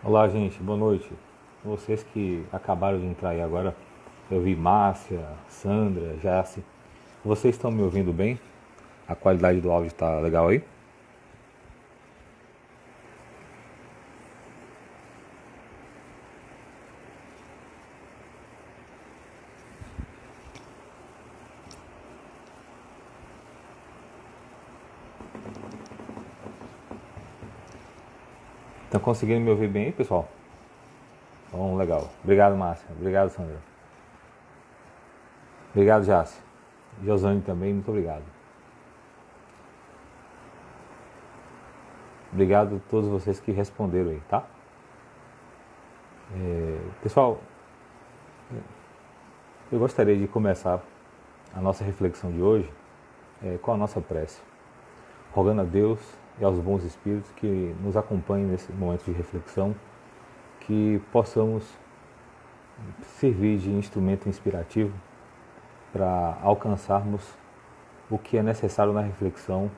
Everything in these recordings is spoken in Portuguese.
Olá, gente, boa noite. Vocês que acabaram de entrar aí agora, eu vi Márcia, Sandra, Jace. Vocês estão me ouvindo bem? A qualidade do áudio está legal aí? Estão conseguindo me ouvir bem aí, pessoal? Bom, legal. Obrigado, Márcia. Obrigado, Sandra. Obrigado, Jace. Josane também, muito obrigado. Obrigado a todos vocês que responderam aí, tá? Pessoal, eu gostaria de começar a nossa reflexão de hoje com a nossa prece, rogando a Deus e aos bons espíritos que nos acompanhem nesse momento de reflexão, que possamos servir de instrumento inspirativo para alcançarmos o que é necessário na reflexão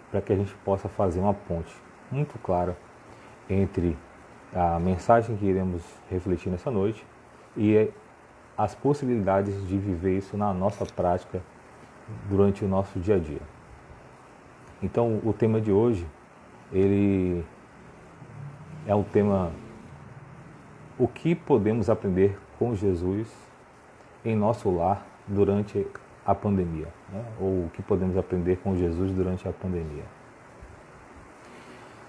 para que a gente possa fazer uma ponte muito clara entre a mensagem que iremos refletir nessa noite e as possibilidades de viver isso na nossa prática durante o nosso dia a dia. Então, o tema de hoje, ele é um tema: o que podemos aprender com Jesus em nosso lar durante a pandemia, né? Ou o que podemos aprender com Jesus durante a pandemia.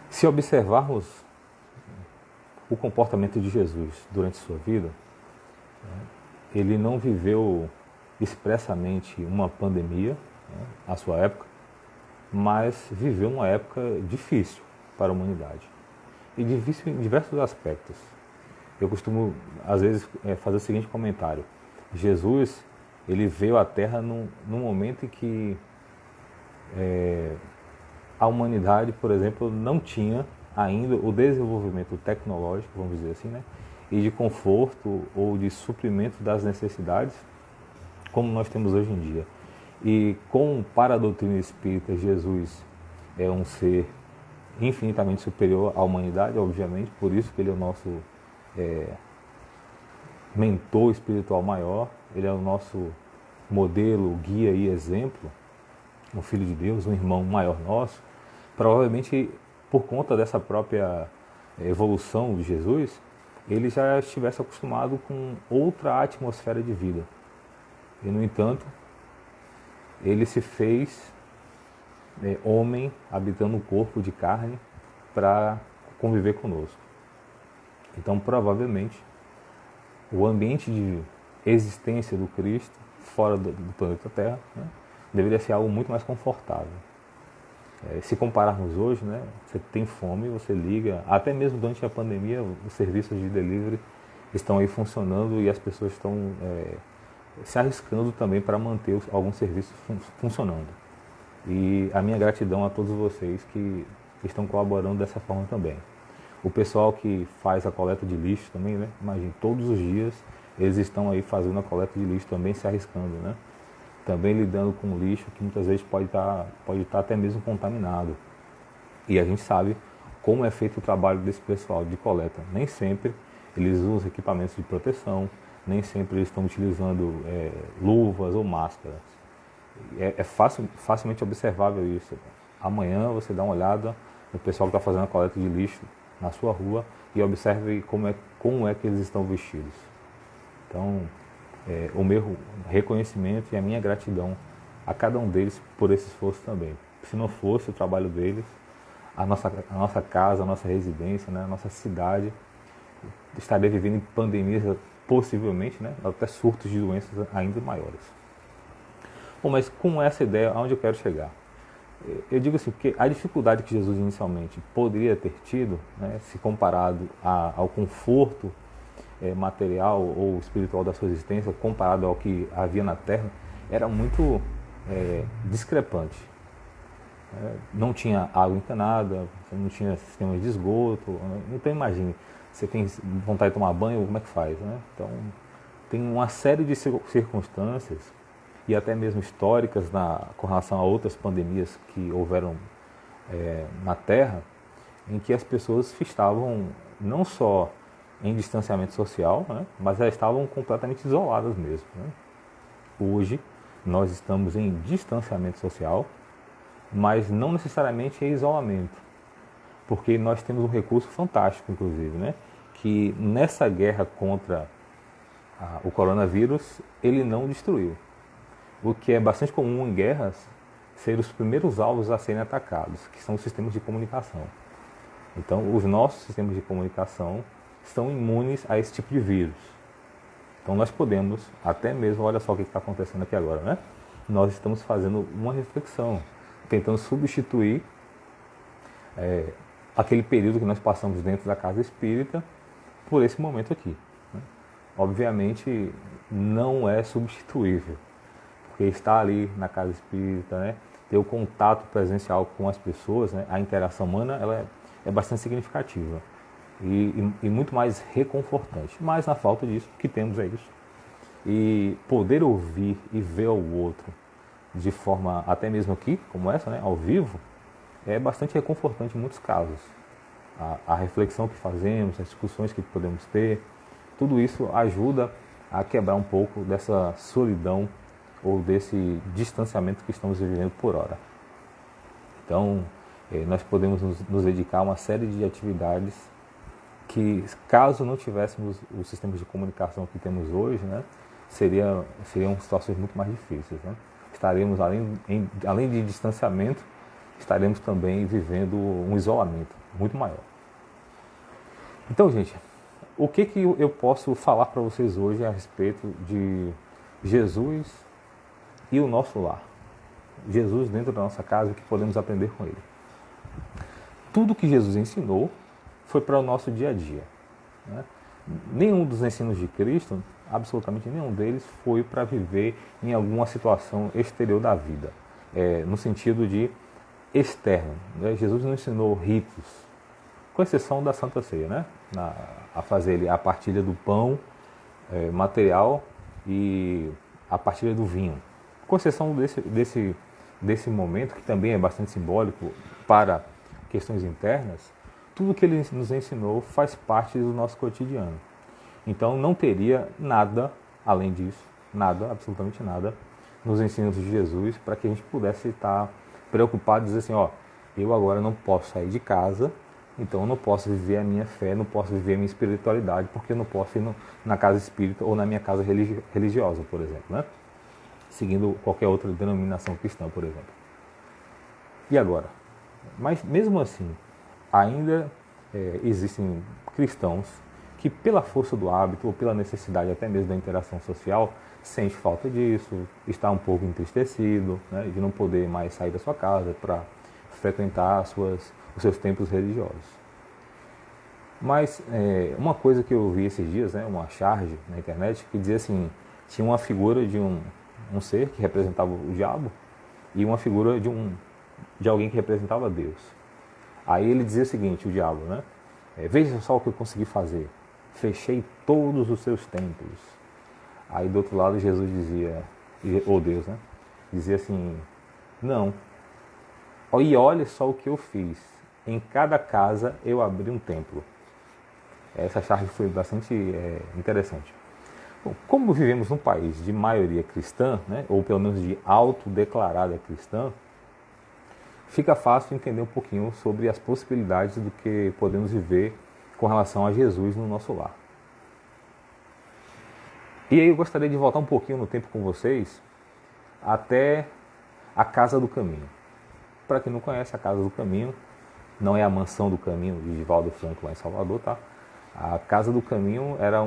Se observarmos o comportamento de Jesus durante sua vida, ele não viveu expressamente uma pandemia, né, à sua época, mas viveu uma época difícil para a humanidade, e difícil em diversos aspectos. Eu costumo, às vezes, fazer o seguinte comentário: Jesus, ele veio à Terra num momento em que a humanidade, por exemplo, não tinha ainda o desenvolvimento tecnológico, vamos dizer assim, né, e de conforto ou de suprimento das necessidades como nós temos hoje em dia. E para a doutrina espírita, Jesus é um ser infinitamente superior à humanidade, obviamente, por isso que ele é o nosso mentor espiritual maior, ele é o nosso modelo, guia e exemplo, um filho de Deus, um irmão maior nosso. Provavelmente, por conta dessa própria evolução de Jesus, ele já estivesse acostumado com outra atmosfera de vida. E, no entanto, ele se fez homem, habitando um corpo de carne para conviver conosco. Então, provavelmente, o ambiente de existência do Cristo fora do planeta Terra, né, deveria ser algo muito mais confortável. Se compararmos hoje, né, você tem fome, você liga, até mesmo durante a pandemia, os serviços de delivery estão aí funcionando e as pessoas estão se arriscando também para manter alguns serviços funcionando. E a minha gratidão a todos vocês que estão colaborando dessa forma também. O pessoal que faz a coleta de lixo também, né? Imagine, todos os dias eles estão aí fazendo a coleta de lixo também, se arriscando, né? Também lidando com lixo que muitas vezes pode estar até mesmo contaminado. E a gente sabe como é feito o trabalho desse pessoal de coleta. Nem sempre eles usam equipamentos de proteção, nem sempre eles estão utilizando luvas ou máscaras. É facilmente observável isso. Amanhã você dá uma olhada no pessoal que está fazendo a coleta de lixo na sua rua e observe como é que eles estão vestidos. Então, o meu reconhecimento e a minha gratidão a cada um deles por esse esforço também. Se não fosse o trabalho deles, a nossa casa, a nossa residência, né, a nossa cidade estaria vivendo em pandemias, possivelmente, né, até surtos de doenças ainda maiores. Bom, mas com essa ideia, aonde eu quero chegar? Eu digo assim, porque a dificuldade que Jesus inicialmente poderia ter tido, né, se comparado ao conforto material ou espiritual da sua existência, comparado ao que havia na Terra, era muito discrepante. Não tinha água encanada, não tinha sistema de esgoto. Então imagine, você tem vontade de tomar banho, como é que faz? Né? Então tem uma série de circunstâncias e até mesmo históricas com relação a outras pandemias que houveram na Terra, em que as pessoas estavam não só em distanciamento social, né, mas elas estavam completamente isoladas mesmo. Né? Hoje, nós estamos em distanciamento social, mas não necessariamente em isolamento, porque nós temos um recurso fantástico, inclusive, né, que nessa guerra contra o coronavírus, ele não destruiu. O que é bastante comum em guerras ser os primeiros alvos a serem atacados, que são os sistemas de comunicação. Então, os nossos sistemas de comunicação são imunes a esse tipo de vírus. Então, nós podemos, até mesmo, olha só o que está acontecendo aqui agora, né? Nós estamos fazendo uma reflexão, tentando substituir aquele período que nós passamos dentro da casa espírita por esse momento aqui. Né? Obviamente, não é substituível, porque estar ali na casa espírita, né? Ter o contato presencial com as pessoas, né? A interação humana, ela é bastante significativa e muito mais reconfortante. Mas na falta disso, o que temos é isso. E poder ouvir e ver o outro de forma, até mesmo aqui, como essa, né? Ao vivo, é bastante reconfortante em muitos casos. A reflexão que fazemos, as discussões que podemos ter, tudo isso ajuda a quebrar um pouco dessa solidão ou desse distanciamento que estamos vivendo por hora. Então, nós podemos nos dedicar a uma série de atividades que, caso não tivéssemos os sistemas de comunicação que temos hoje, né, seriam situações muito mais difíceis. Né? Estaremos, além de distanciamento, estaremos também vivendo um isolamento muito maior. Então, gente, o que eu posso falar para vocês hoje a respeito de Jesus e o nosso lar? Jesus dentro da nossa casa, o que podemos aprender com ele? Tudo que Jesus ensinou foi para o nosso dia a dia. Né? Nenhum dos ensinos de Cristo, absolutamente nenhum deles, foi para viver em alguma situação exterior da vida, no sentido de externo. Né? Jesus não ensinou ritos, com exceção da Santa Ceia, né? A fazer a partilha do pão material e a partilha do vinho. Com exceção desse momento, que também é bastante simbólico para questões internas, tudo que ele nos ensinou faz parte do nosso cotidiano. Então não teria nada além disso, nada, absolutamente nada, nos ensinos de Jesus para que a gente pudesse estar preocupado e dizer assim, ó, eu agora não posso sair de casa, então eu não posso viver a minha fé, não posso viver a minha espiritualidade, porque eu não posso ir na casa espírita ou na minha casa religiosa, por exemplo, né? Seguindo qualquer outra denominação cristã, por exemplo. E agora? Mas mesmo assim, ainda existem cristãos que pela força do hábito ou pela necessidade até mesmo da interação social, sente falta disso, está um pouco entristecido, né, de não poder mais sair da sua casa para frequentar os seus templos religiosos. Mas uma coisa que eu vi esses dias, né, uma charge na internet, que dizia assim, tinha uma figura de um ser que representava o diabo e uma figura de alguém que representava Deus. Aí ele dizia o seguinte, o diabo, né? Veja só o que eu consegui fazer. Fechei todos os seus templos. Aí do outro lado Jesus dizia, ou Deus, né? Dizia assim, não. E olha só o que eu fiz. Em cada casa eu abri um templo. Essa charge foi bastante interessante. Bom, como vivemos num país de maioria cristã, né, ou pelo menos de autodeclarada cristã, fica fácil entender um pouquinho sobre as possibilidades do que podemos viver com relação a Jesus no nosso lar. E aí eu gostaria de voltar um pouquinho no tempo com vocês até a Casa do Caminho. Para quem não conhece, a Casa do Caminho não é a Mansão do Caminho de Divaldo Franco lá em Salvador, tá? A Casa do Caminho era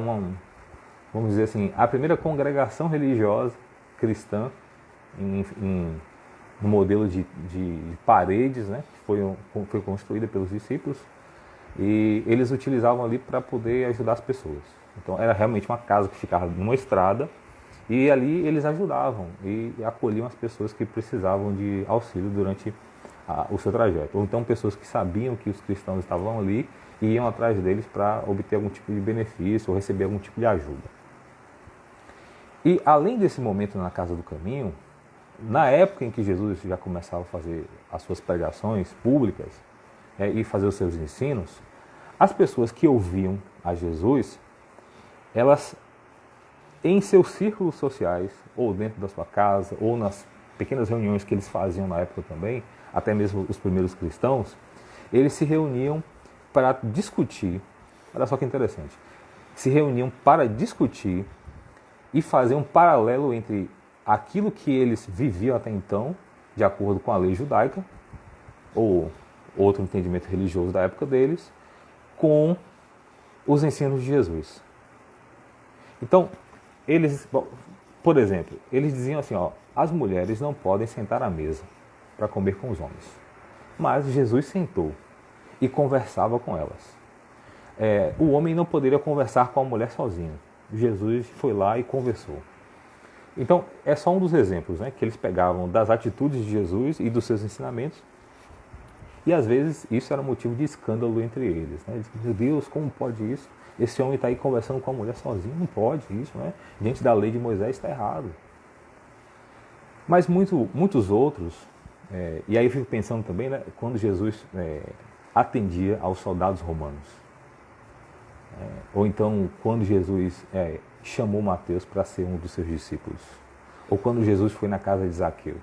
vamos dizer assim, a primeira congregação religiosa cristã no modelo de paredes, né, que foi construída pelos discípulos, e eles utilizavam ali para poder ajudar as pessoas. Então era realmente uma casa que ficava numa estrada, e ali eles ajudavam e acolhiam as pessoas que precisavam de auxílio durante o seu trajeto. Ou então pessoas que sabiam que os cristãos estavam ali e iam atrás deles para obter algum tipo de benefício ou receber algum tipo de ajuda. E além desse momento na Casa do Caminho, na época em que Jesus já começava a fazer as suas pregações públicas e fazer os seus ensinos, as pessoas que ouviam a Jesus, elas, em seus círculos sociais, ou dentro da sua casa, ou nas pequenas reuniões que eles faziam na época também, até mesmo os primeiros cristãos, eles se reuniam para discutir, olha só que interessante, se reuniam para discutir e fazer um paralelo entre aquilo que eles viviam até então, de acordo com a lei judaica, ou outro entendimento religioso da época deles, com os ensinos de Jesus. Então, eles, por exemplo, eles diziam assim, ó, as mulheres não podem sentar à mesa para comer com os homens. Mas Jesus sentou e conversava com elas. O homem não poderia conversar com a mulher sozinho. Jesus foi lá e conversou. Então, é só um dos exemplos, né, que eles pegavam das atitudes de Jesus e dos seus ensinamentos. E às vezes isso era motivo de escândalo entre eles. Né? Meu Deus, como pode isso? Esse homem está aí conversando com a mulher sozinho, não pode isso, né? Diante da lei de Moisés está errado. Mas muitos outros, e aí eu fico pensando também, né, quando Jesus atendia aos soldados romanos. Ou então quando Jesus chamou Mateus para ser um dos seus discípulos. Ou quando Jesus foi na casa de Zaqueu.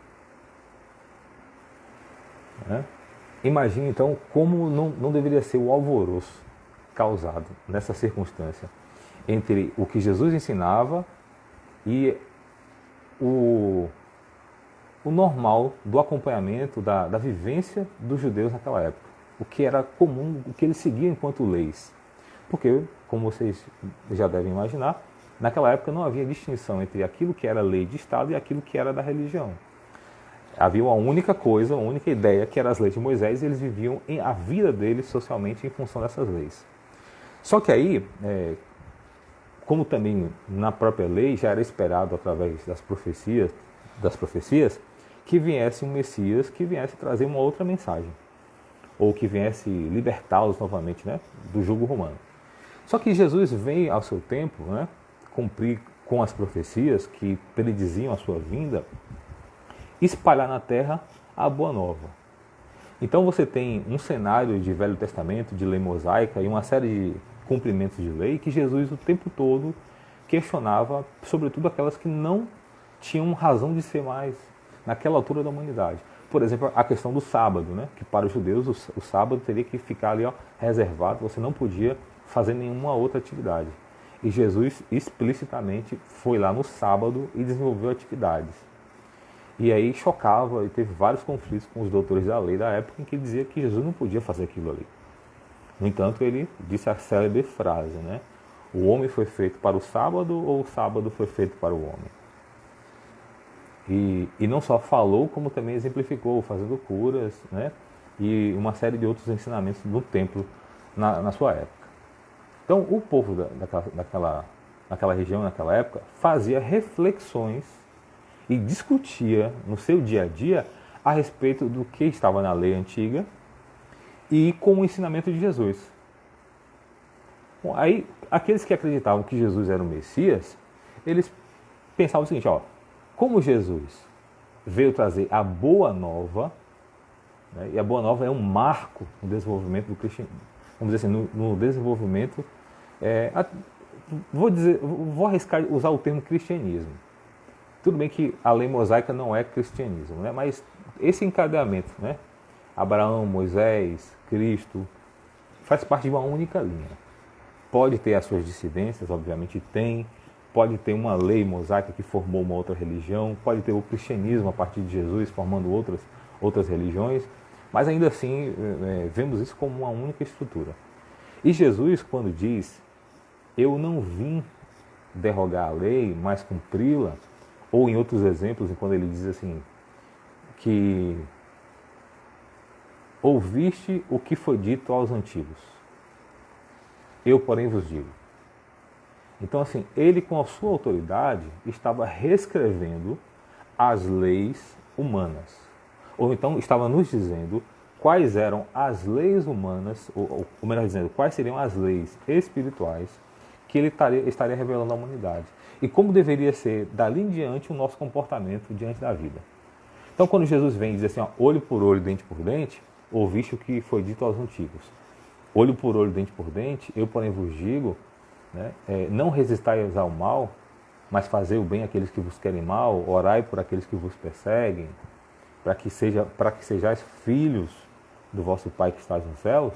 Imagine então como não deveria ser o alvoroço causado nessa circunstância entre o que Jesus ensinava e o normal do acompanhamento, da vivência dos judeus naquela época. O que era comum, o que eles seguiam enquanto leis. Porque, como vocês já devem imaginar, naquela época não havia distinção entre aquilo que era lei de Estado e aquilo que era da religião. Havia uma única coisa, uma única ideia, que eram as leis de Moisés, e eles viviam a vida deles socialmente em função dessas leis. Só que aí, como também na própria lei já era esperado através das profecias, que viesse um Messias que viesse trazer uma outra mensagem, ou que viesse libertá-los novamente, né, do jugo romano. Só que Jesus vem ao seu tempo, né, cumprir com as profecias que prediziam a sua vinda, espalhar na terra a boa nova. Então você tem um cenário de Velho Testamento, de lei mosaica e uma série de cumprimentos de lei que Jesus o tempo todo questionava, sobretudo aquelas que não tinham razão de ser mais naquela altura da humanidade. Por exemplo, a questão do sábado, né? Que para os judeus o sábado teria que ficar ali reservado, você não podia fazer nenhuma outra atividade. E Jesus explicitamente foi lá no sábado e desenvolveu atividades. E aí chocava e teve vários conflitos com os doutores da lei da época em que dizia que Jesus não podia fazer aquilo ali. No entanto, ele disse a célebre frase, né? O homem foi feito para o sábado ou o sábado foi feito para o homem? E não só falou, como também exemplificou, fazendo curas, né? E uma série de outros ensinamentos do templo na sua época. Então, o povo naquela região, naquela época, fazia reflexões e discutia no seu dia a dia a respeito do que estava na lei antiga e com o ensinamento de Jesus. Bom, aí, aqueles que acreditavam que Jesus era o Messias, eles pensavam o seguinte, como Jesus veio trazer a Boa Nova, né, e a Boa Nova é um marco no desenvolvimento do cristianismo, vamos dizer assim, no desenvolvimento, vou arriscar usar o termo cristianismo. Tudo bem que a lei mosaica não é cristianismo, né, mas esse encadeamento, né, Abraão, Moisés, Cristo, faz parte de uma única linha. Pode ter as suas dissidências, obviamente tem. Pode ter uma lei mosaica que formou uma outra religião. Pode ter o cristianismo a partir de Jesus formando outras religiões. Mas ainda assim, vemos isso como uma única estrutura. E Jesus, quando diz, eu não vim derrogar a lei, mas cumpri-la, ou em outros exemplos, quando ele diz assim, que ouviste o que foi dito aos antigos. Eu, porém, vos digo. Então, assim, ele com a sua autoridade estava reescrevendo as leis humanas. Ou então estava nos dizendo quais eram as leis humanas, ou melhor dizendo, quais seriam as leis espirituais que ele estaria revelando à humanidade. E como deveria ser, dali em diante, o nosso comportamento diante da vida. Então, quando Jesus vem e diz assim, olho por olho, dente por dente, ouviste o que foi dito aos antigos. olho por olho, dente por dente, eu porém vos digo, né, não resistais ao mal, mas fazei o bem àqueles que vos querem mal, orai por aqueles que vos perseguem, para que sejais filhos do vosso Pai que está nos céus.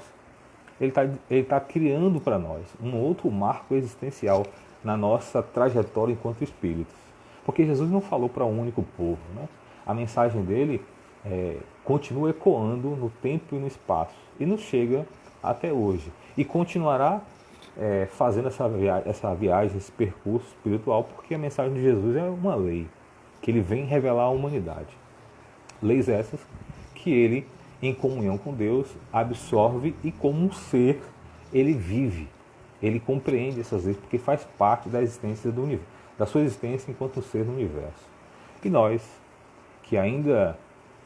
Ele tá criando para nós um outro marco existencial na nossa trajetória enquanto espíritos. Porque Jesus não falou para um único povo, né? A mensagem dele continua ecoando no tempo e no espaço e nos chega até hoje. E continuará fazendo essa viagem, esse percurso espiritual, porque a mensagem de Jesus é uma lei que ele vem revelar à humanidade. Leis essas que ele, em comunhão com Deus, absorve e como um ser, ele vive. Ele compreende essas leis porque faz parte da existência do universo, da sua existência enquanto ser no universo. E nós, que ainda,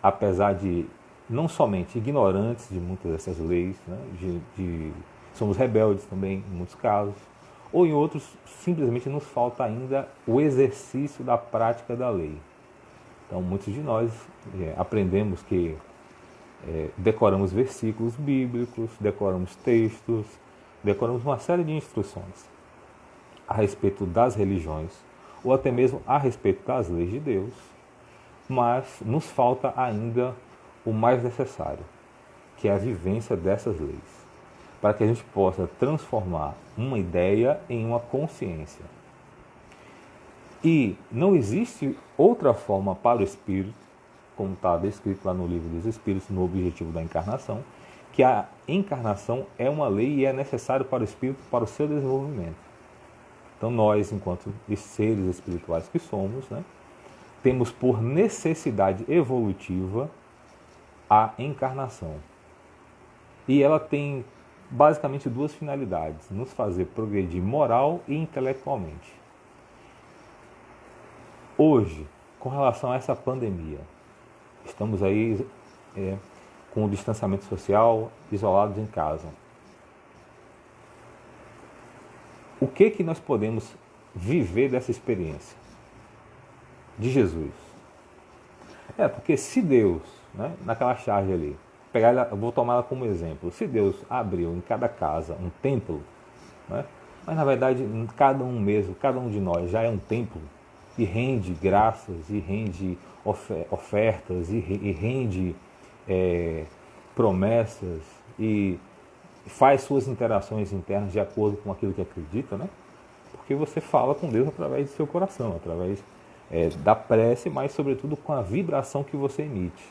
apesar de não somente ignorantes de muitas dessas leis, né, somos rebeldes também em muitos casos, ou em outros simplesmente nos falta ainda o exercício da prática da lei. Então muitos de nós aprendemos que decoramos versículos bíblicos, decoramos textos, decoramos uma série de instruções a respeito das religiões, ou até mesmo a respeito das leis de Deus, mas nos falta ainda o mais necessário, que é a vivência dessas leis, para que a gente possa transformar uma ideia em uma consciência. E não existe outra forma para o espírito, como está descrito lá no Livro dos Espíritos, no Objetivo da Encarnação, que a encarnação é uma lei e é necessário para o espírito, para o seu desenvolvimento. Então nós, enquanto seres espirituais que somos, né, temos por necessidade evolutiva a encarnação. E ela tem basicamente duas finalidades: nos fazer progredir moral e intelectualmente. Hoje, com relação a essa pandemia, estamos aí com o distanciamento social, isolados em casa. O que nós podemos viver dessa experiência de Jesus? Porque se Deus, né, naquela charge ali, eu vou tomar ela como exemplo, se Deus abriu em cada casa um templo, né, mas na verdade cada um de nós já é um templo, e rende graças, e rende ofertas, e rende promessas, e faz suas interações internas de acordo com aquilo que acredita, né? Porque você fala com Deus através do seu coração, através da prece, mas sobretudo com a vibração que você emite.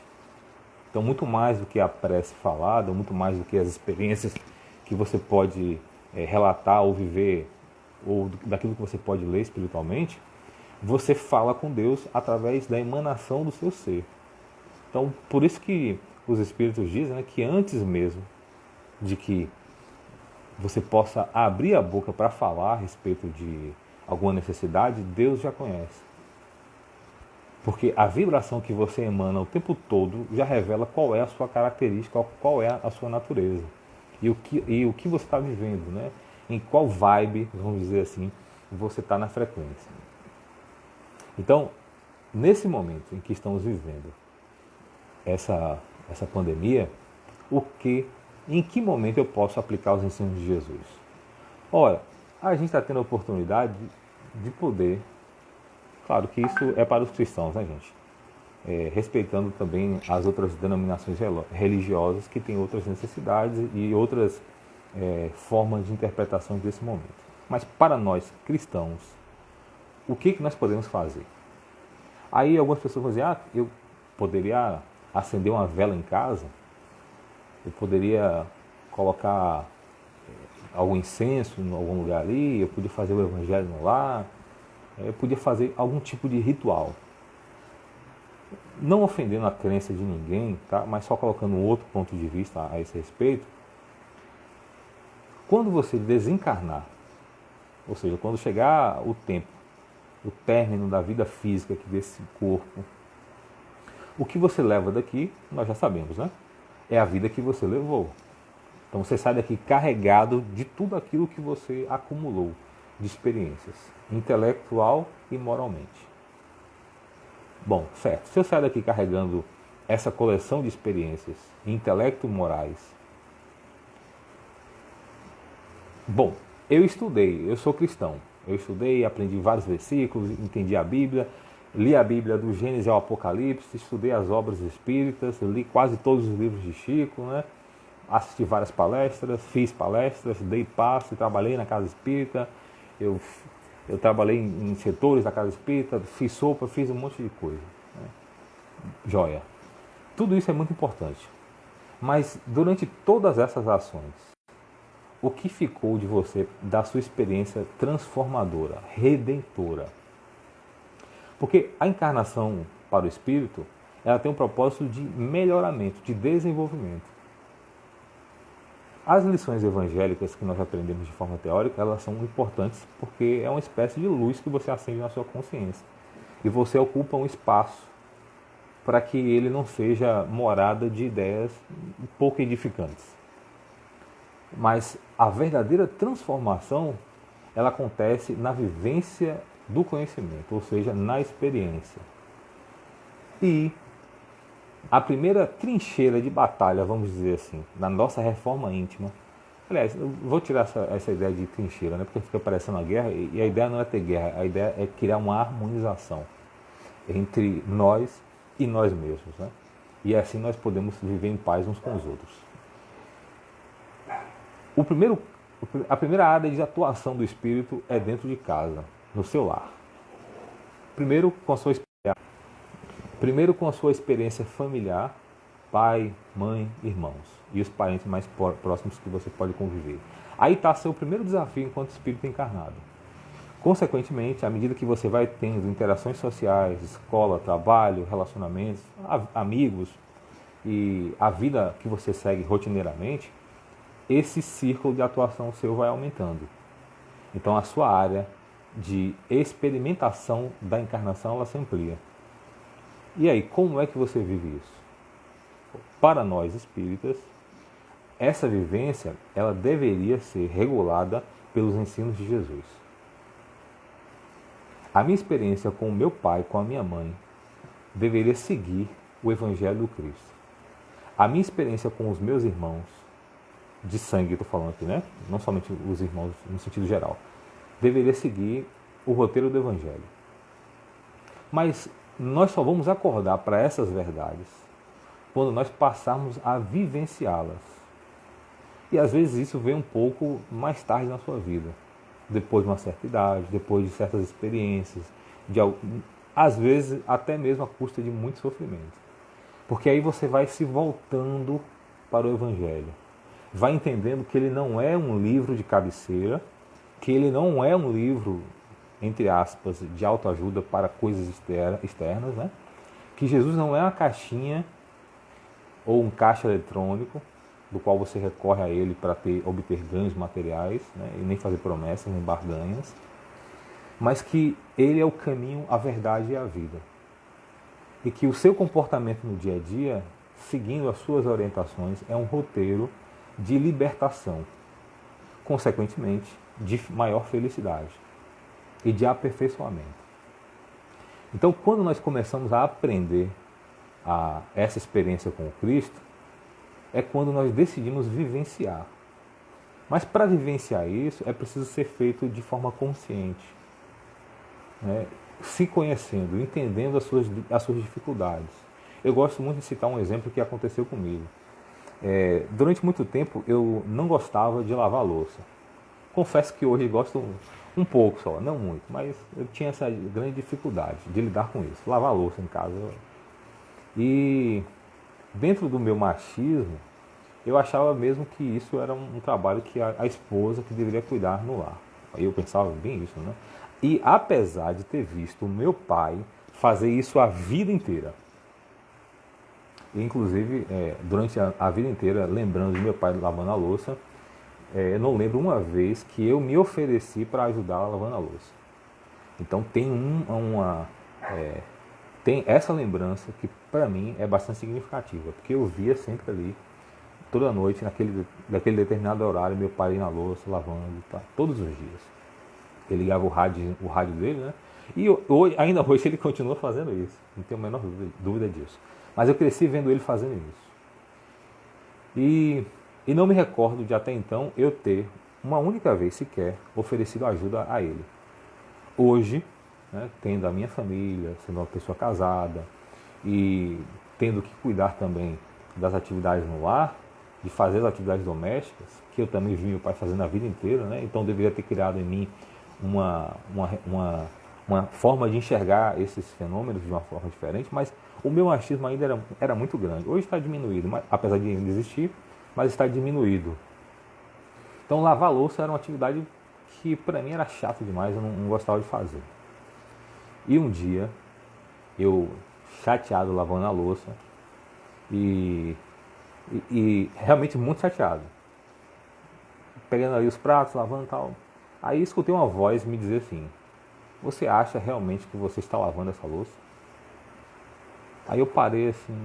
Então, muito mais do que a prece falada, muito mais do que as experiências que você pode relatar ou viver, ou daquilo que você pode ler espiritualmente, você fala com Deus através da emanação do seu ser. Então, por isso que os Espíritos dizem, né, que antes mesmo de que você possa abrir a boca para falar a respeito de alguma necessidade, Deus já conhece. Porque a vibração que você emana o tempo todo já revela qual é a sua característica, qual é a sua natureza. E o que você está vivendo, né? Em qual vibe, vamos dizer assim, você está na frequência. Então, nesse momento em que estamos vivendo essa pandemia, em que momento eu posso aplicar os ensinos de Jesus? Ora, a gente está tendo a oportunidade de poder, claro que isso é para os cristãos, né, gente? Respeitando também as outras denominações religiosas que têm outras necessidades e outras formas de interpretação desse momento. Mas para nós cristãos, o que nós podemos fazer? Aí algumas pessoas vão dizer, eu poderia acender uma vela em casa, eu poderia colocar algum incenso em algum lugar ali, eu podia fazer o evangelho no lar, eu podia fazer algum tipo de ritual. Não ofendendo a crença de ninguém, tá? Mas só colocando um outro ponto de vista a esse respeito. Quando você desencarnar, ou seja, quando chegar o tempo, o término da vida física aqui desse corpo, o que você leva daqui, nós já sabemos, né? É a vida que você levou. Então você sai daqui carregado de tudo aquilo que você acumulou de experiências, intelectual e moralmente. Bom, certo. Se eu sair daqui carregando essa coleção de experiências, intelecto e morais, Bom, eu sou cristão. Eu estudei, aprendi vários versículos, entendi a Bíblia, li a Bíblia do Gênesis ao Apocalipse, estudei as obras espíritas, li quase todos os livros de Chico, né? Assisti várias palestras, fiz palestras, dei passe, trabalhei na casa espírita, eu, eu trabalhei em setores da casa espírita, fiz sopa, fiz um monte de coisa. Né? Joia. Tudo isso é muito importante. Mas durante todas essas ações, o que ficou de você, da sua experiência transformadora, redentora? Porque a encarnação para o espírito, ela tem um propósito de melhoramento, de desenvolvimento. As lições evangélicas que nós aprendemos de forma teórica, elas são importantes porque é uma espécie de luz que você acende na sua consciência. E você ocupa um espaço para que ele não seja morada de ideias pouco edificantes. Mas a verdadeira transformação, ela acontece na vivência do conhecimento, ou seja, na experiência. E a primeira trincheira de batalha, vamos dizer assim, na nossa reforma íntima. Aliás, eu vou tirar essa ideia de trincheira, né? Porque fica parecendo uma guerra, e a ideia não é ter guerra, a ideia é criar uma harmonização entre nós e nós mesmos, né? E assim nós podemos viver em paz uns com os outros. A primeira área de atuação do espírito é dentro de casa, no seu lar. Primeiro com a sua experiência familiar, pai, mãe, irmãos e os parentes mais próximos que você pode conviver. Aí está seu primeiro desafio enquanto espírito encarnado. Consequentemente, à medida que você vai tendo interações sociais, escola, trabalho, relacionamentos, amigos e a vida que você segue rotineiramente, esse círculo de atuação seu vai aumentando. Então a sua área de experimentação da encarnação ela se amplia. E aí, como é que você vive isso? Para nós espíritas, essa vivência ela deveria ser regulada pelos ensinos de Jesus. A minha experiência com o meu pai, com a minha mãe, deveria seguir o Evangelho do Cristo. A minha experiência com os meus irmãos, de sangue, estou falando aqui, né? Não somente os irmãos no sentido geral, deveria seguir o roteiro do Evangelho. Mas nós só vamos acordar para essas verdades quando nós passarmos a vivenciá-las. E às vezes isso vem um pouco mais tarde na sua vida, depois de uma certa idade, depois de certas experiências, às vezes até mesmo à custa de muito sofrimento. Porque aí você vai se voltando para o Evangelho. Vai entendendo que ele não é um livro de cabeceira, que ele não é um livro, entre aspas, de autoajuda para coisas externas, né? Que Jesus não é uma caixinha ou um caixa eletrônico do qual você recorre a ele para obter ganhos materiais, né? E nem fazer promessas, nem barganhas, mas que ele é o caminho, a verdade e a vida. E que o seu comportamento no dia a dia, seguindo as suas orientações, é um roteiro de libertação, consequentemente, de maior felicidade e de aperfeiçoamento. Então, quando nós começamos a aprender essa experiência com o Cristo, é quando nós decidimos vivenciar. Mas para vivenciar isso, é preciso ser feito de forma consciente, né? Se conhecendo, entendendo as suas dificuldades. Eu gosto muito de citar um exemplo que aconteceu comigo. Durante muito tempo, eu não gostava de lavar louça. Confesso que hoje gosto um pouco só, não muito, mas eu tinha essa grande dificuldade de lidar com isso, lavar louça em casa. E dentro do meu machismo, eu achava mesmo que isso era um trabalho que a esposa que deveria cuidar no lar. Aí eu pensava bem isso, né? E apesar de ter visto o meu pai fazer isso a vida inteira, inclusive durante a vida inteira, lembrando de meu pai lavando a louça, eu não lembro uma vez que eu me ofereci para ajudar lavando a louça. Então tem essa lembrança que para mim é bastante significativa, porque eu via sempre ali, toda noite, naquele determinado horário, meu pai ia na louça, lavando, tá, todos os dias. Ele ligava o rádio dele, né? E ainda hoje ele continua fazendo isso, não tenho a menor dúvida disso. Mas eu cresci vendo ele fazendo isso. E não me recordo de até então eu ter uma única vez sequer oferecido ajuda a ele. Hoje, né, tendo a minha família, sendo uma pessoa casada e tendo que cuidar também das atividades no lar, de fazer as atividades domésticas, que eu também vi meu pai fazendo a vida inteira, né? Então deveria ter criado em mim uma forma de enxergar esses fenômenos de uma forma diferente, mas o meu machismo ainda era muito grande. Hoje está diminuído, mas, apesar de ainda existir, mas está diminuído. Então lavar louça era uma atividade que para mim era chato demais, eu não gostava de fazer. E um dia, eu chateado lavando a louça, e realmente muito chateado, pegando ali os pratos, lavando e tal. Aí escutei uma voz me dizer assim: você acha realmente que você está lavando essa louça? Aí eu parei assim: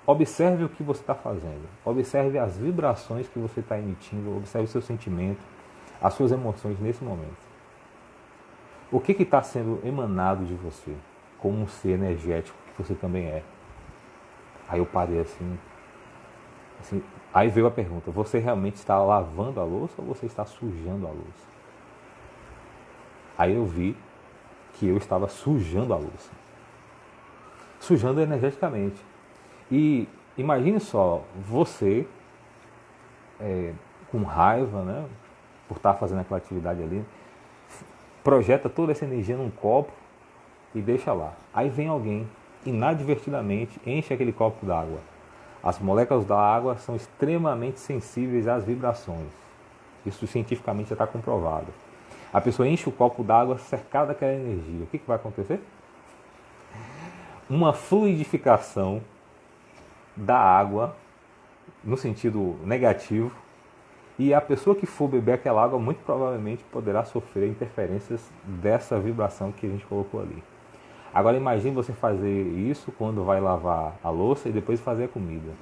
observe o que você está fazendo, observe as vibrações que você está emitindo, observe o seu sentimento, as suas emoções nesse momento. O que está sendo emanado de você, como um ser energético que você também é? Aí eu parei assim, aí veio a pergunta: você realmente está lavando a louça ou você está sujando a louça? Aí eu vi que eu estava sujando a louça. Sujando energeticamente. E imagine só, você com raiva, né, por estar fazendo aquela atividade ali, projeta toda essa energia num copo e deixa lá. Aí vem alguém, inadvertidamente, enche aquele copo d'água. As moléculas da água são extremamente sensíveis às vibrações. Isso cientificamente já está comprovado. A pessoa enche o copo d'água cercada daquela energia. O que vai acontecer? Uma fluidificação da água no sentido negativo, e a pessoa que for beber aquela água muito provavelmente poderá sofrer interferências dessa vibração que a gente colocou ali. Agora imagine você fazer isso quando vai lavar a louça e depois fazer a comida.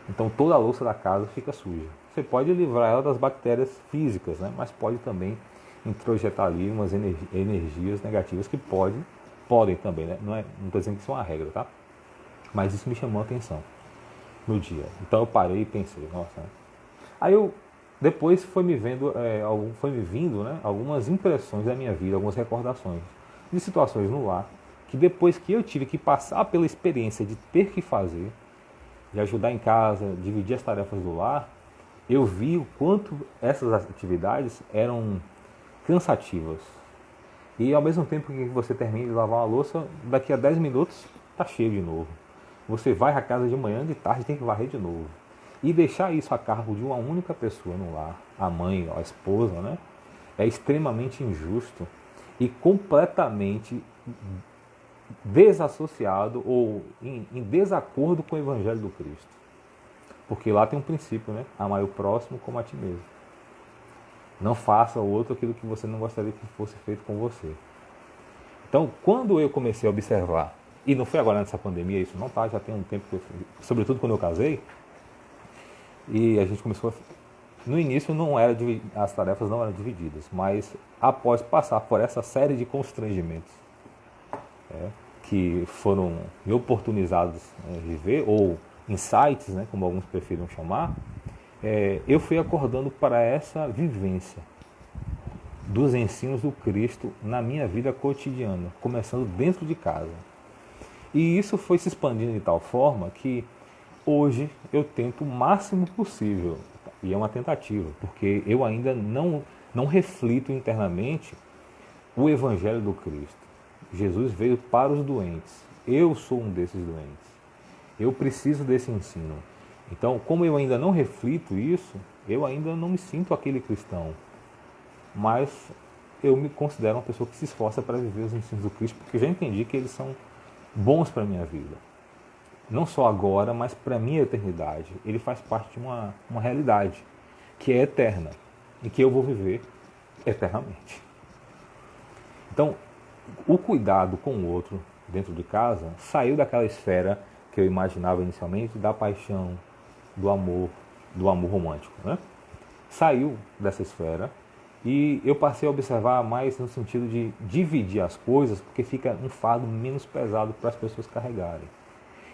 Então toda a louça da casa fica suja. Você pode livrar ela das bactérias físicas, né? Mas pode também introjetar ali umas energias negativas que podem também, né? Não estou dizendo que isso é uma regra, tá? Mas isso me chamou a atenção no dia. Então eu parei e pensei, nossa. Né? Aí depois foi me vindo, né, algumas impressões da minha vida, algumas recordações de situações no lar, que depois que eu tive que passar pela experiência de ter que fazer, de ajudar em casa, dividir as tarefas do lar, eu vi o quanto essas atividades eram cansativas. E ao mesmo tempo que você termina de lavar uma louça, daqui a 10 minutos está cheio de novo. Você vai à casa de manhã, de tarde tem que varrer de novo. E deixar isso a cargo de uma única pessoa no lar, a mãe, a esposa, né, é extremamente injusto e completamente desassociado ou em desacordo com o Evangelho do Cristo. Porque lá tem um princípio, né? Amar o próximo como a ti mesmo. Não faça ao outro aquilo que você não gostaria que fosse feito com você. Então, quando eu comecei a observar, e não foi agora nessa pandemia, isso não tá, já tem um tempo, sobretudo quando eu casei, e a gente começou no início as tarefas não eram divididas, mas após passar por essa série de constrangimentos que foram me oportunizados de ver, ou insights, né, como alguns preferem chamar, eu fui acordando para essa vivência dos ensinos do Cristo na minha vida cotidiana, começando dentro de casa. E isso foi se expandindo de tal forma que hoje eu tento o máximo possível, e é uma tentativa, porque eu ainda não reflito internamente o Evangelho do Cristo. Jesus veio para os doentes, eu sou um desses doentes, eu preciso desse ensino. Então, como eu ainda não reflito isso, eu ainda não me sinto aquele cristão, mas eu me considero uma pessoa que se esforça para viver os ensinos do Cristo, porque eu já entendi que eles são bons para a minha vida. Não só agora, mas para a minha eternidade. Ele faz parte de uma realidade que é eterna e que eu vou viver eternamente. Então, o cuidado com o outro dentro de casa saiu daquela esfera que eu imaginava inicialmente da paixão, do amor romântico, né? Saiu dessa esfera e eu passei a observar mais no sentido de dividir as coisas, porque fica um fardo menos pesado para as pessoas carregarem.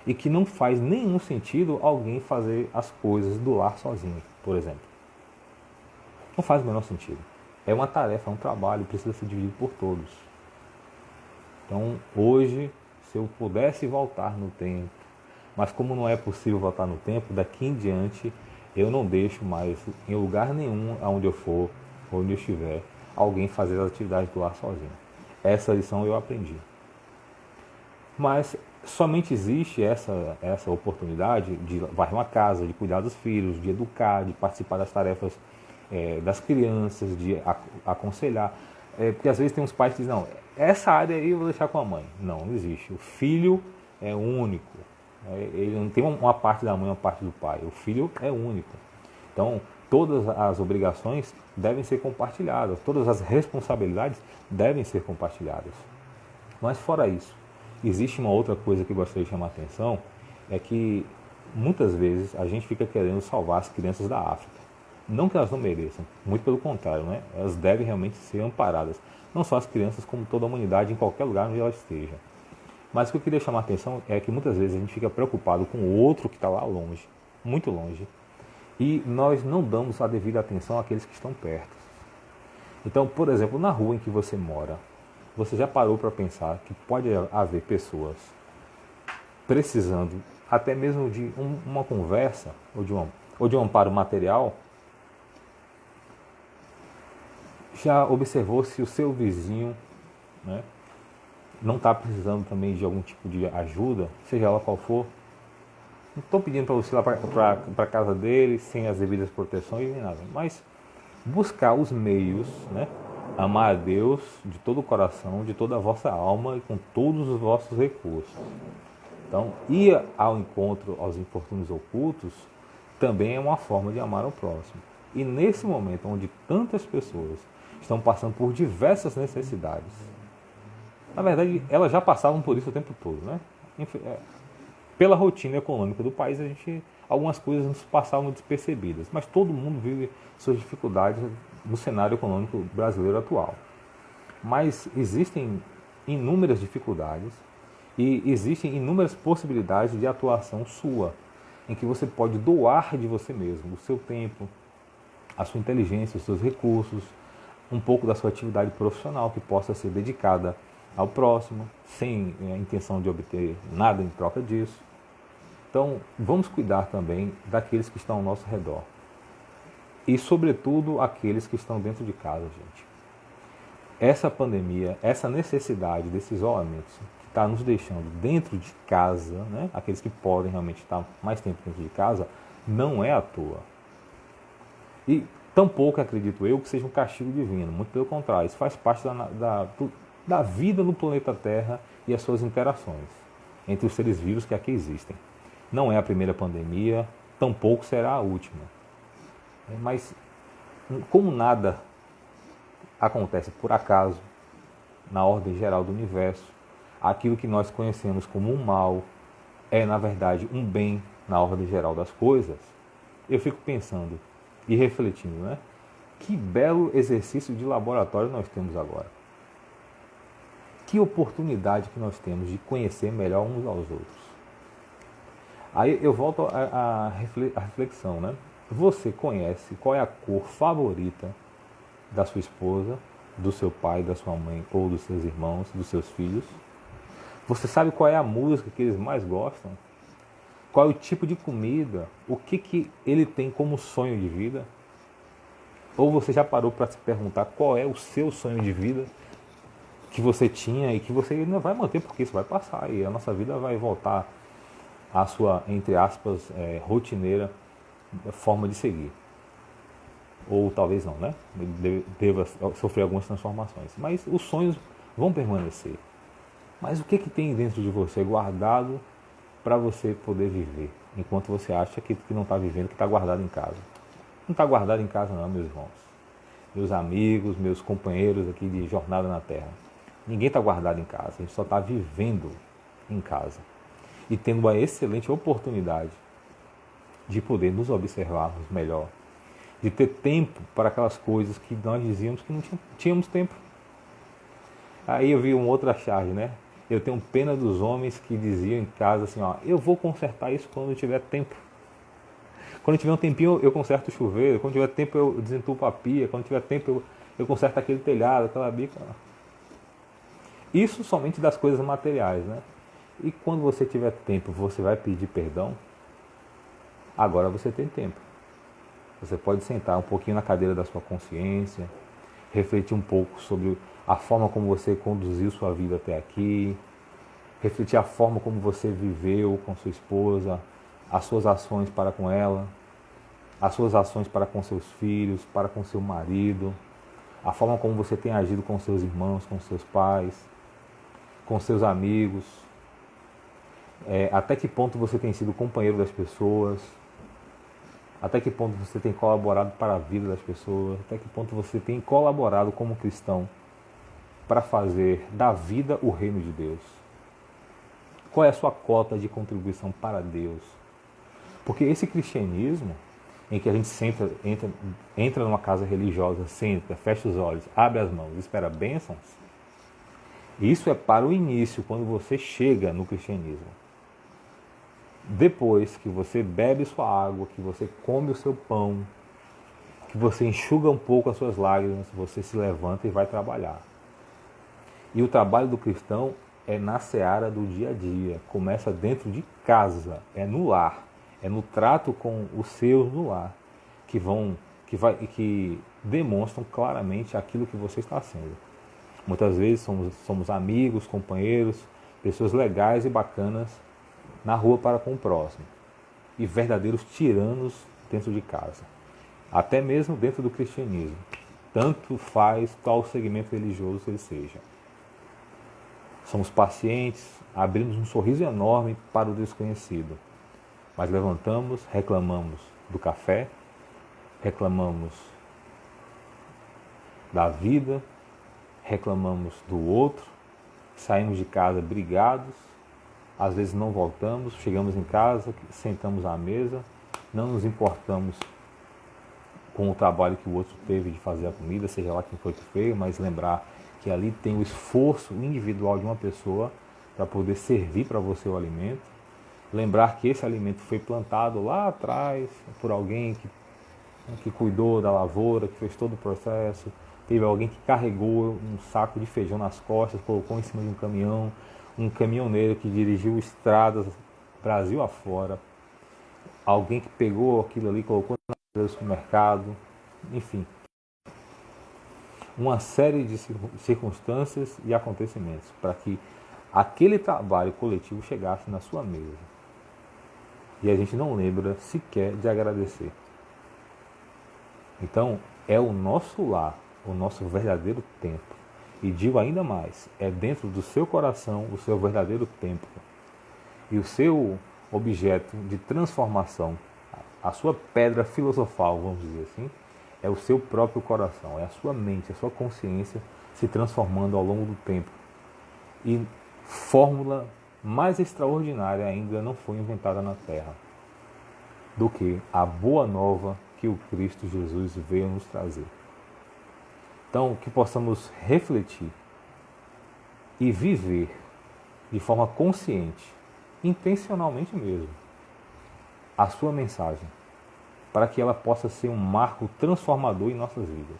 E que não faz nenhum sentido alguém fazer as coisas do lar sozinho, por exemplo. Não faz o menor sentido. É uma tarefa, é um trabalho, precisa ser dividido por todos. Então, hoje, se eu pudesse voltar no tempo, mas como não é possível voltar no tempo, daqui em diante eu não deixo mais, em lugar nenhum, aonde eu for, onde eu estiver, alguém fazer as atividades do lar sozinho. Essa lição eu aprendi. Mas somente existe essa oportunidade de varrer uma casa, de cuidar dos filhos, de educar, de participar das tarefas das crianças, de aconselhar. Porque às vezes tem uns pais que dizem, não, essa área aí eu vou deixar com a mãe. Não, não existe. O filho é único. Ele não tem uma parte da mãe, uma parte do pai. O filho é único. Então, todas as obrigações devem ser compartilhadas, todas as responsabilidades devem ser compartilhadas. Mas fora isso, existe uma outra coisa que eu gostaria de chamar a atenção, é que muitas vezes a gente fica querendo salvar as crianças da África. Não que elas não mereçam, muito pelo contrário, né? Elas devem realmente ser amparadas. Não só as crianças, como toda a humanidade em qualquer lugar onde ela esteja. Mas o que eu queria chamar a atenção é que muitas vezes a gente fica preocupado com o outro que está lá longe, muito longe, e nós não damos a devida atenção àqueles que estão perto. Então, por exemplo, na rua em que você mora, você já parou para pensar que pode haver pessoas precisando até mesmo de uma conversa ou de um amparo material? Já observou se o seu vizinho, né, não está precisando também de algum tipo de ajuda, seja ela qual for? Não estou pedindo para você ir lá para a casa dele sem as devidas proteções nem nada, mas buscar os meios, né? Amar a Deus de todo o coração, de toda a vossa alma e com todos os vossos recursos. Então, ir ao encontro aos infortúnios ocultos também é uma forma de amar ao próximo. E nesse momento onde tantas pessoas estão passando por diversas necessidades, na verdade, elas já passavam por isso o tempo todo, né? Pela rotina econômica do país, algumas coisas nos passavam despercebidas, mas todo mundo vive suas dificuldades no cenário econômico brasileiro atual. Mas existem inúmeras dificuldades e existem inúmeras possibilidades de atuação sua, em que você pode doar de você mesmo, o seu tempo, a sua inteligência, os seus recursos, um pouco da sua atividade profissional que possa ser dedicada ao próximo, sem a intenção de obter nada em troca disso. Então, vamos cuidar também daqueles que estão ao nosso redor. E, sobretudo, aqueles que estão dentro de casa, gente. Essa pandemia, essa necessidade desse isolamento que está nos deixando dentro de casa, né? Aqueles que podem realmente estar mais tempo dentro de casa, não é à toa. E tampouco acredito eu que seja um castigo divino, muito pelo contrário, isso faz parte da vida no planeta Terra e as suas interações entre os seres vivos que aqui existem. Não é a primeira pandemia, tampouco será a última. Mas, como nada acontece por acaso, na ordem geral do universo, aquilo que nós conhecemos como um mal é, na verdade, um bem na ordem geral das coisas, eu fico pensando e refletindo, né? Que belo exercício de laboratório nós temos agora. Que oportunidade que nós temos de conhecer melhor uns aos outros. Aí eu volto à reflexão, né? Você conhece qual é a cor favorita da sua esposa, do seu pai, da sua mãe, ou dos seus irmãos, dos seus filhos? Você sabe qual é a música que eles mais gostam? Qual é o tipo de comida? O que ele tem como sonho de vida? Ou você já parou para se perguntar qual é o seu sonho de vida que você tinha e que você ainda vai manter, porque isso vai passar e a nossa vida vai voltar à sua, entre aspas, rotineira forma de seguir. Ou talvez não, né? Deva sofrer algumas transformações. Mas os sonhos vão permanecer. Mas o que tem dentro de você guardado para você poder viver, enquanto você acha que não está vivendo, que está guardado em casa? Não está guardado em casa não, meus irmãos. Meus amigos, meus companheiros aqui de Jornada na Terra. Ninguém está guardado em casa, a gente só está vivendo em casa. E tendo uma excelente oportunidade de poder nos observarmos melhor, de ter tempo para aquelas coisas que nós dizíamos que não tínhamos tempo. Aí eu vi uma outra charge, né? Eu tenho pena dos homens que diziam em casa assim, ó, eu vou consertar isso quando eu tiver tempo. Quando tiver um tempinho eu conserto o chuveiro, quando tiver tempo eu desentupo a pia, quando tiver tempo eu conserto aquele telhado, aquela bica. Isso somente das coisas materiais, né? E quando você tiver tempo, você vai pedir perdão? Agora você tem tempo. Você pode sentar um pouquinho na cadeira da sua consciência, refletir um pouco sobre a forma como você conduziu sua vida até aqui, refletir a forma como você viveu com sua esposa, as suas ações para com ela, as suas ações para com seus filhos, para com seu marido, a forma como você tem agido com seus irmãos, com seus pais, com seus amigos, até que ponto você tem sido companheiro das pessoas, até que ponto você tem colaborado para a vida das pessoas, até que ponto você tem colaborado como cristão para fazer da vida o reino de Deus. Qual é a sua cota de contribuição para Deus? Porque esse cristianismo, em que a gente entra numa casa religiosa, senta, fecha os olhos, abre as mãos, espera bênçãos, isso é para o início, quando você chega no cristianismo. Depois que você bebe sua água, que você come o seu pão, que você enxuga um pouco as suas lágrimas, você se levanta e vai trabalhar. E o trabalho do cristão é na seara do dia a dia, começa dentro de casa, é no lar, é no trato com os seus no lar, que demonstram claramente aquilo que você está sendo. Muitas vezes somos amigos, companheiros, pessoas legais e bacanas na rua para com o próximo, e verdadeiros tiranos dentro de casa, até mesmo dentro do cristianismo, tanto faz qual segmento religioso ele seja. Somos pacientes, abrimos um sorriso enorme para o desconhecido, mas levantamos, reclamamos do café, reclamamos da vida, reclamamos do outro, saímos de casa brigados, às vezes não voltamos, chegamos em casa, sentamos à mesa, não nos importamos com o trabalho que o outro teve de fazer a comida, seja lá quem foi que fez, mas lembrar que ali tem o esforço individual de uma pessoa para poder servir para você o alimento. Lembrar que esse alimento foi plantado lá atrás por alguém que cuidou da lavoura, que fez todo o processo. Teve alguém que carregou um saco de feijão nas costas, colocou em cima de um caminhão, um caminhoneiro que dirigiu estradas Brasil afora, alguém que pegou aquilo ali, colocou no supermercado, enfim. Uma série de circunstâncias e acontecimentos para que aquele trabalho coletivo chegasse na sua mesa. E a gente não lembra sequer de agradecer. Então, é o nosso lar, o nosso verdadeiro templo. E digo ainda mais, é dentro do seu coração o seu verdadeiro templo. E o seu objeto de transformação, a sua pedra filosofal, vamos dizer assim, é o seu próprio coração, é a sua mente, a sua consciência se transformando ao longo do tempo. E fórmula mais extraordinária ainda não foi inventada na Terra do que a boa nova que o Cristo Jesus veio nos trazer. Então, que possamos refletir e viver de forma consciente, intencionalmente mesmo, a sua mensagem, para que ela possa ser um marco transformador em nossas vidas.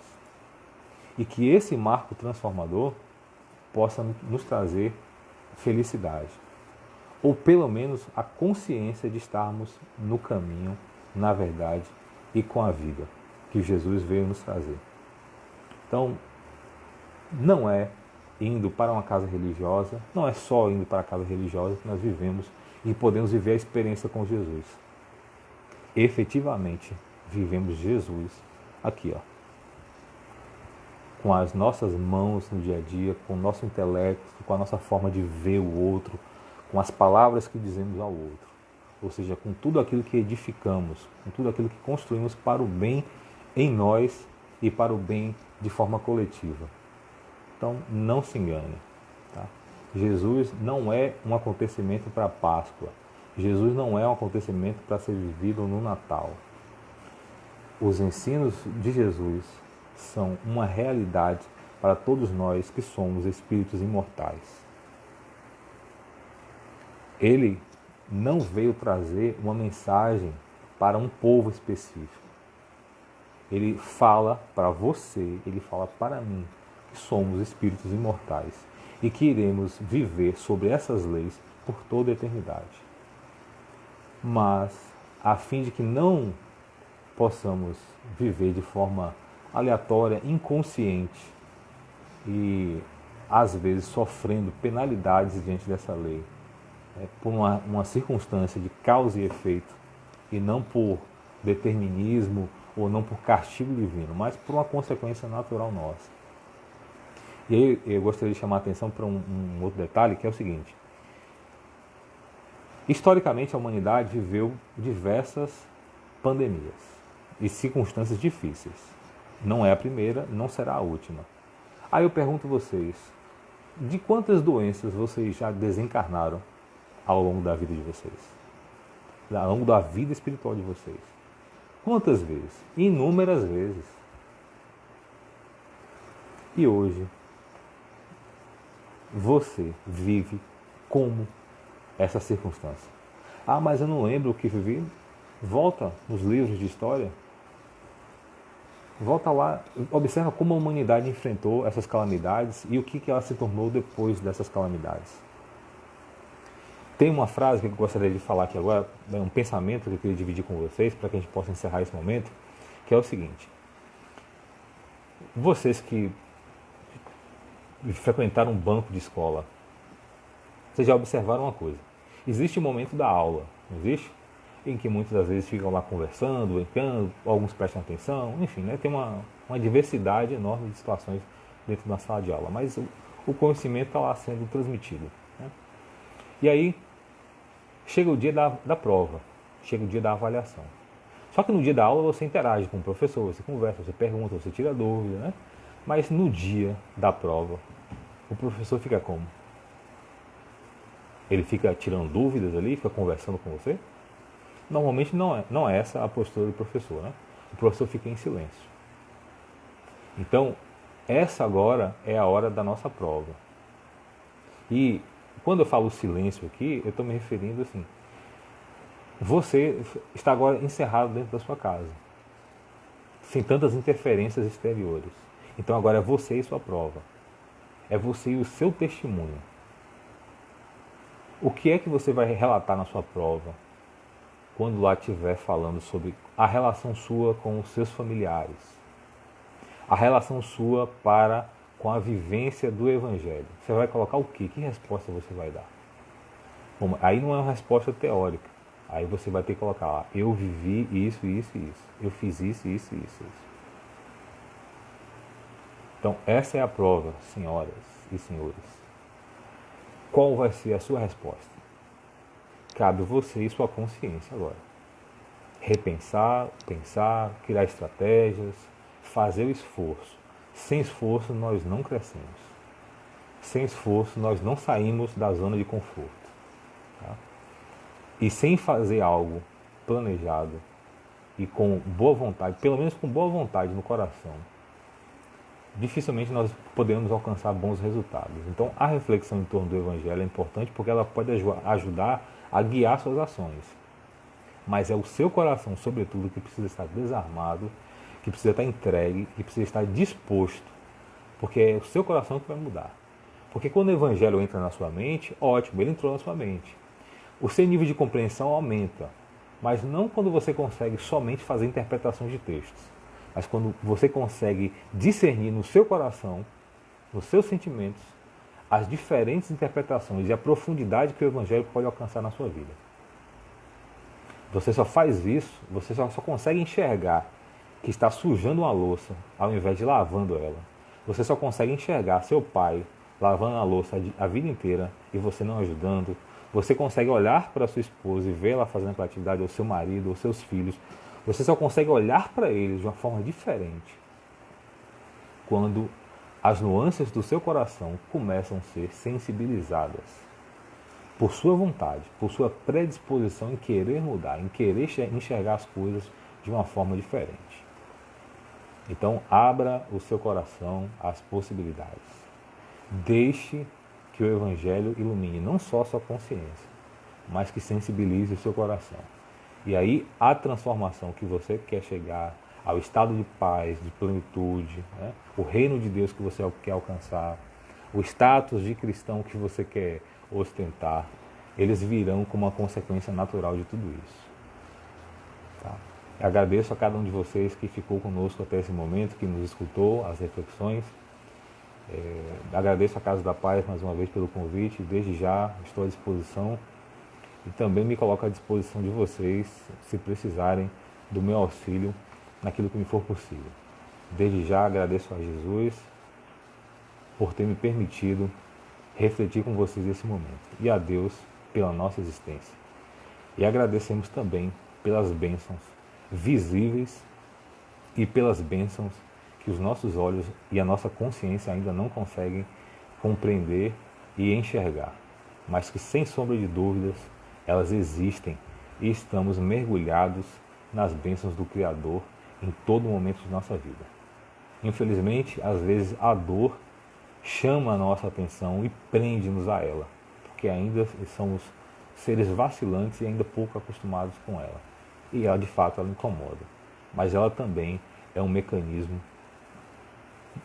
E que esse marco transformador possa nos trazer felicidade. Ou pelo menos a consciência de estarmos no caminho, na verdade e com a vida que Jesus veio nos trazer. Então, não é indo para uma casa religiosa, não é só indo para a casa religiosa que nós vivemos e podemos viver a experiência com Jesus. Efetivamente, vivemos Jesus aqui, ó, com as nossas mãos no dia a dia, com o nosso intelecto, com a nossa forma de ver o outro, com as palavras que dizemos ao outro. Ou seja, com tudo aquilo que edificamos, com tudo aquilo que construímos para o bem em nós e para o bem de forma coletiva. Então, não se engane. Tá? Jesus não é um acontecimento para a Páscoa. Jesus não é um acontecimento para ser vivido no Natal. Os ensinos de Jesus são uma realidade para todos nós que somos espíritos imortais. Ele não veio trazer uma mensagem para um povo específico. Ele fala para você, ele fala para mim, que somos espíritos imortais e que iremos viver sobre essas leis por toda a eternidade. Mas, a fim de que não possamos viver de forma aleatória, inconsciente e, às vezes, sofrendo penalidades diante dessa lei, por uma circunstância de causa e efeito, e não por determinismo ou não por castigo divino, mas por uma consequência natural nossa. E aí eu gostaria de chamar a atenção para um outro detalhe, que é o seguinte. Historicamente, a humanidade viveu diversas pandemias e circunstâncias difíceis. Não é a primeira, não será a última. Aí eu pergunto a vocês, de quantas doenças vocês já desencarnaram ao longo da vida de vocês? Ao longo da vida espiritual de vocês? Quantas vezes? Inúmeras vezes. E hoje, você vive como essa circunstância? Ah, mas eu não lembro o que vivi. Volta nos livros de história. Volta lá, observa como a humanidade enfrentou essas calamidades e o que ela se tornou depois dessas calamidades. Tem uma frase que eu gostaria de falar aqui agora, um pensamento que eu queria dividir com vocês, para que a gente possa encerrar esse momento, que é o seguinte. Vocês que frequentaram um banco de escola, vocês já observaram uma coisa. Existe o momento da aula, não existe? Em que muitas das vezes ficam lá conversando, brincando, alguns prestam atenção, enfim, né? Tem uma diversidade enorme de situações dentro da sala de aula, mas o conhecimento está lá sendo transmitido. Né? E aí, chega o dia da prova, chega o dia da avaliação. Só que no dia da aula você interage com o professor, você conversa, você pergunta, você tira dúvida, né? Mas no dia da prova, o professor fica como? Ele fica tirando dúvidas ali, fica conversando com você? Normalmente não é essa a postura do professor, né? O professor fica em silêncio. Então, essa agora é a hora da nossa prova. E quando eu falo silêncio aqui, eu estou me referindo assim, você está agora encerrado dentro da sua casa, sem tantas interferências exteriores. Então agora é você e sua prova. É você e o seu testemunho. O que é que você vai relatar na sua prova quando lá estiver falando sobre a relação sua com os seus familiares? A relação sua com a vivência do Evangelho. Você vai colocar o quê? Que resposta você vai dar? Bom, aí não é uma resposta teórica. Aí você vai ter que colocar lá, eu vivi isso, isso e isso. Eu fiz isso, isso e isso. Então, essa é a prova, senhoras e senhores. Qual vai ser a sua resposta? Cabe a você e sua consciência agora. Repensar, pensar, criar estratégias, fazer o esforço. Sem esforço, nós não crescemos. Sem esforço, nós não saímos da zona de conforto. Tá? E sem fazer algo planejado e com boa vontade, pelo menos com boa vontade no coração, dificilmente nós podemos alcançar bons resultados. Então, a reflexão em torno do Evangelho é importante porque ela pode ajudar a guiar suas ações. Mas é o seu coração, sobretudo, que precisa estar desarmado, que precisa estar entregue, que precisa estar disposto, porque é o seu coração que vai mudar. Porque quando o Evangelho entra na sua mente, ótimo, ele entrou na sua mente. O seu nível de compreensão aumenta, mas não quando você consegue somente fazer interpretações de textos, mas quando você consegue discernir no seu coração, nos seus sentimentos, as diferentes interpretações e a profundidade que o Evangelho pode alcançar na sua vida. Você só faz isso, você só consegue enxergar que está sujando uma louça ao invés de lavando ela. Você só consegue enxergar seu pai lavando a louça a vida inteira e você não ajudando. Você consegue olhar para sua esposa e ver ela fazendo aquela atividade, ou seu marido, ou seus filhos. Você só consegue olhar para eles de uma forma diferente quando as nuances do seu coração começam a ser sensibilizadas por sua vontade, por sua predisposição em querer mudar, em querer enxergar as coisas de uma forma diferente. Então, abra o seu coração às possibilidades. Deixe que o Evangelho ilumine não só a sua consciência, mas que sensibilize o seu coração. E aí a transformação que você quer chegar, ao estado de paz, de plenitude, né? O reino de Deus que você quer alcançar, o status de cristão que você quer ostentar, eles virão como uma consequência natural de tudo isso. Tá? Agradeço a cada um de vocês que ficou conosco até esse momento, que nos escutou, as reflexões. Agradeço a Casa da Paz mais uma vez pelo convite. Desde já estou à disposição e também me coloco à disposição de vocês se precisarem do meu auxílio naquilo que me for possível. Desde já agradeço a Jesus por ter me permitido refletir com vocês nesse momento e a Deus pela nossa existência. E agradecemos também pelas bênçãos visíveis e pelas bênçãos que os nossos olhos e a nossa consciência ainda não conseguem compreender e enxergar, mas que sem sombra de dúvidas elas existem e estamos mergulhados nas bênçãos do Criador em todo momento de nossa vida. Infelizmente, às vezes a dor chama a nossa atenção e prende-nos a ela, porque ainda somos seres vacilantes e ainda pouco acostumados com ela. E ela, de fato, ela incomoda. Mas ela também é um mecanismo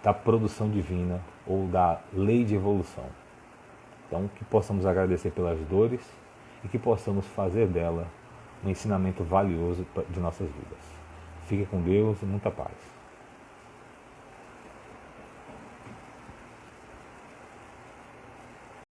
da produção divina ou da lei de evolução. Então, que possamos agradecer pelas dores e que possamos fazer dela um ensinamento valioso de nossas vidas. Fique com Deus e muita paz.